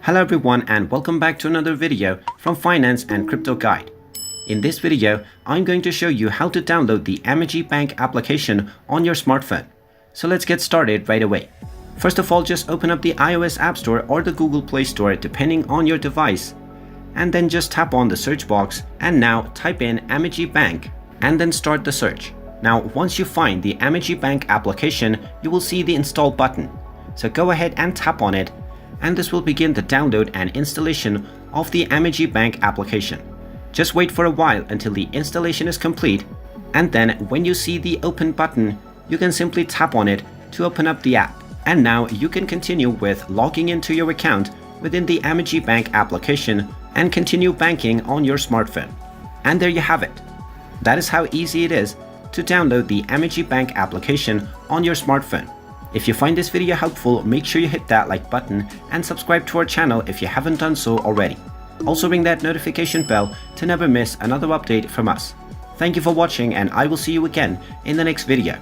Hello everyone and welcome back to another video from Finance and Crypto Guide. In this video, I'm going to show you how to download the Amegybank application on your smartphone. So let's get started right away. First of all, just open up the iOS App Store or the Google Play Store depending on your device. And then just tap on the search box and now type in Amegybank and then start the search. Now once you find the Amegybank application, you will see the install button. So go ahead and tap on it, and this will begin the download and installation of the Amegybank application. Just wait for a while until the installation is complete, and then when you see the open button, you can simply tap on it to open up the app. And now you can continue with logging into your account within the Amegybank application and continue banking on your smartphone. And there you have it. That is how easy it is to download the Amegybank application on your smartphone. If you find this video helpful, make sure you hit that like button and subscribe to our channel if you haven't done so already. Also ring that notification bell to never miss another update from us. Thank you for watching, and I will see you again in the next video.